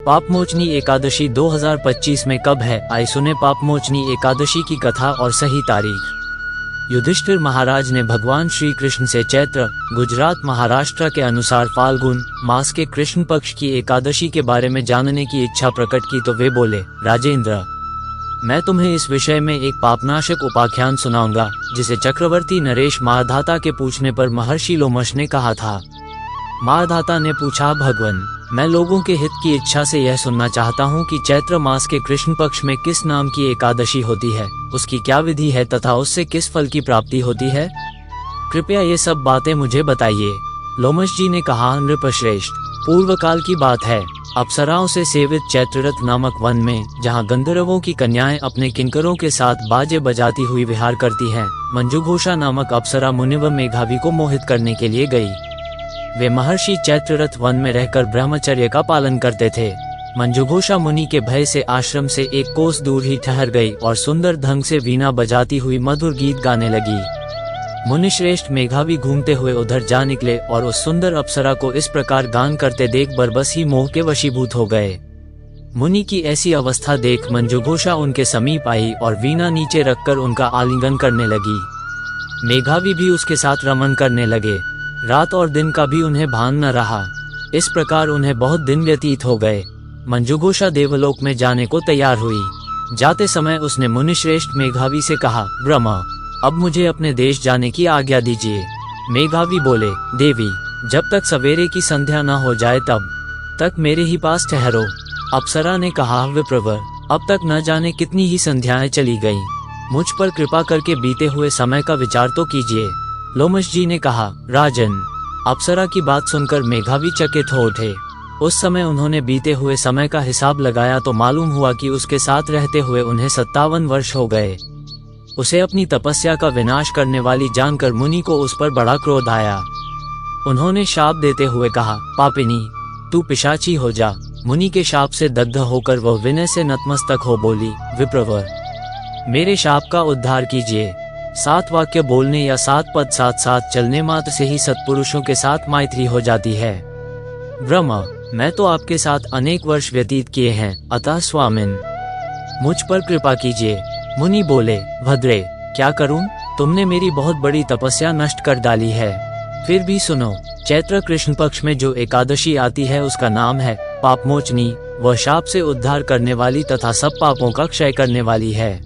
पापमोचनी एकादशी 2025 में कब है? आइए सुने पापमोचनी एकादशी की कथा और सही तारीख। युधिष्ठिर महाराज ने भगवान श्री कृष्ण से चैत्र, गुजरात, महाराष्ट्र के अनुसार फाल्गुन मास के कृष्ण पक्ष की एकादशी के बारे में जानने की इच्छा प्रकट की तो वे बोले, राजेंद्र, मैं तुम्हें इस विषय में एक पापनाशक उपाख्यान सुनाऊंगा जिसे चक्रवर्ती नरेश मारधाता के पूछने पर महर्षि लोमश ने कहा था। मारधाता ने पूछा, भगवान, मैं लोगों के हित की इच्छा से यह सुनना चाहता हूँ कि चैत्र मास के कृष्ण पक्ष में किस नाम की एकादशी होती है, उसकी क्या विधि है तथा उससे किस फल की प्राप्ति होती है? कृपया ये सब बातें मुझे बताइए। लोमश जी ने कहा, नृपश्रेष्ठ, पूर्व काल की बात है। अप्सराओं से सेवित चैत्ररथ नामक वन में, जहाँ गंधर्वों की कन्याएं अपने किंकरों के साथ बाजे बजाती हुई विहार करती हैं, मंजुघोषा नामक अप्सरा मुनिव मेघावी को मोहित करने के लिए गई। वे महर्षि चैत्ररथ वन में रहकर ब्रह्मचर्य का पालन करते थे। मंजुघोषा मुनि के भय से आश्रम से एक कोस दूर ही ठहर गई और सुंदर ढंग से वीणा बजाती हुई मधुर गीत गाने लगी। मुनिश्रेष्ठ मेघावी घूमते हुए उधर जा निकले और उस सुंदर अप्सरा को इस प्रकार गान करते देख बरबस ही मोह के वशीभूत हो गए। मुनि की ऐसी अवस्था देख मंजुघोषा उनके समीप आई और वीणा नीचे रखकर उनका आलिंगन करने लगी। मेघावी भी उसके साथ रमन करने लगे। रात और दिन का भी उन्हें भान न रहा। इस प्रकार उन्हें बहुत दिन व्यतीत हो गए। मंजुघोषा देवलोक में जाने को तैयार हुई। जाते समय उसने मुनिश्रेष्ठ मेघावी से कहा, ब्रह्मा, अब मुझे अपने देश जाने की आज्ञा दीजिए। मेघावी बोले, देवी, जब तक सवेरे की संध्या न हो जाए तब तक मेरे ही पास ठहरो। अप्सरा ने कहा, विप्रवर, अब तक न जाने कितनी ही संध्याएं चली गईं। मुझ पर कृपा करके बीते हुए समय का विचार तो कीजिए। लोमश जी ने कहा, राजन, अप्सरा की बात सुनकर मेघावी चकित हो उठे। उस समय उन्होंने बीते हुए समय का हिसाब लगाया तो मालूम हुआ कि उसके साथ रहते हुए उन्हें 57 वर्ष हो गए। उसे अपनी तपस्या का विनाश करने वाली जानकर मुनि को उस पर बड़ा क्रोध आया। उन्होंने शाप देते हुए कहा, पापिनी, तू पिशाची हो जा। मुनि के शाप से दग्ध होकर वह विनय से नतमस्तक हो बोली, विप्रवर, मेरे शाप का उद्धार कीजिए। 7 वाक्य बोलने या 7 पद साथ साथ चलने मात्र से ही सत्पुरुषों के साथ मैत्री हो जाती है। ब्रह्मा, मैं तो आपके साथ अनेक वर्ष व्यतीत किए हैं, अतः स्वामिन, मुझ पर कृपा कीजिए। मुनि बोले, भद्रे, क्या करूं? तुमने मेरी बहुत बड़ी तपस्या नष्ट कर डाली है। फिर भी सुनो, चैत्र कृष्ण पक्ष में जो एकादशी आती है उसका नाम है पापमोचनी। वह शाप से उद्धार करने वाली तथा सब पापों का क्षय करने वाली है।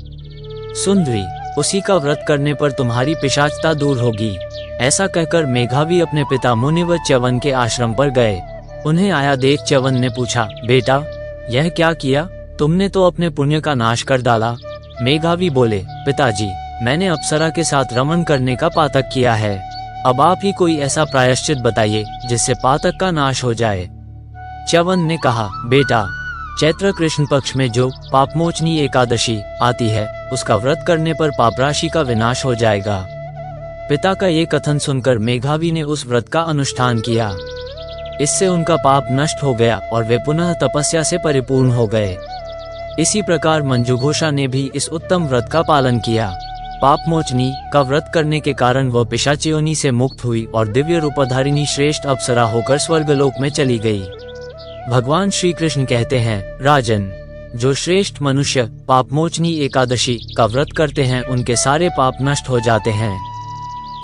सुंदरी, उसी का व्रत करने पर तुम्हारी पिशाचता दूर होगी। ऐसा कहकर मेघावी अपने पिता मुनिव च्यवन के आश्रम पर गए। उन्हें आया देख च्यवन ने पूछा, बेटा, यह क्या किया? तुमने तो अपने पुण्य का नाश कर डाला। मेघावी बोले, पिताजी, मैंने अप्सरा के साथ रमन करने का पातक किया है। अब आप ही कोई ऐसा प्रायश्चित बताइए जिससे पातक का नाश हो जाए। च्यवन ने कहा, बेटा, चैत्र कृष्ण पक्ष में जो पापमोचनी एकादशी आती है उसका व्रत करने पर पापराशि का विनाश हो जाएगा। पिता का ये कथन सुनकर मेघावी ने उस व्रत का अनुष्ठान किया। इससे उनका पाप नष्ट हो गया और वे पुनः तपस्या से परिपूर्ण हो गए। इसी प्रकार मंजुघोषा ने भी इस उत्तम व्रत का पालन किया। पापमोचनी का व्रत करने के कारण वह पिशाचियोनी से मुक्त हुई और दिव्य रूपधारिणी श्रेष्ठ अप्सरा होकर स्वर्गलोक में चली गई। भगवान श्री कृष्ण कहते हैं, राजन, जो श्रेष्ठ मनुष्य पापमोचनी एकादशी का व्रत करते हैं उनके सारे पाप नष्ट हो जाते हैं।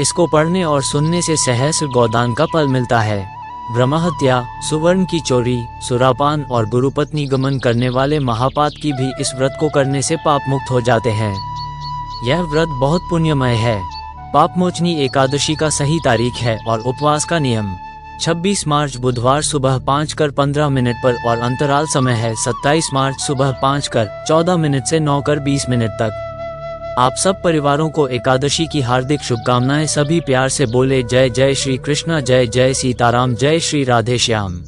इसको पढ़ने और सुनने से सहस्र गोदान का फल मिलता है। ब्रह्महत्या, सुवर्ण की चोरी, सुरापान और गुरुपत्नी गमन करने वाले महापात की भी इस व्रत को करने से पाप मुक्त हो जाते हैं। यह व्रत बहुत पुण्यमय है। पापमोचनी एकादशी का सही तारीख है और उपवास का नियम 26 मार्च बुधवार सुबह 5:15 पर और अंतराल समय है 27 मार्च सुबह 5:14 से 9:20 तक। आप सब परिवारों को एकादशी की हार्दिक शुभकामनाएं। सभी प्यार से बोले, जय जय श्री कृष्णा, जय जय सीताराम, जय श्री राधे श्याम।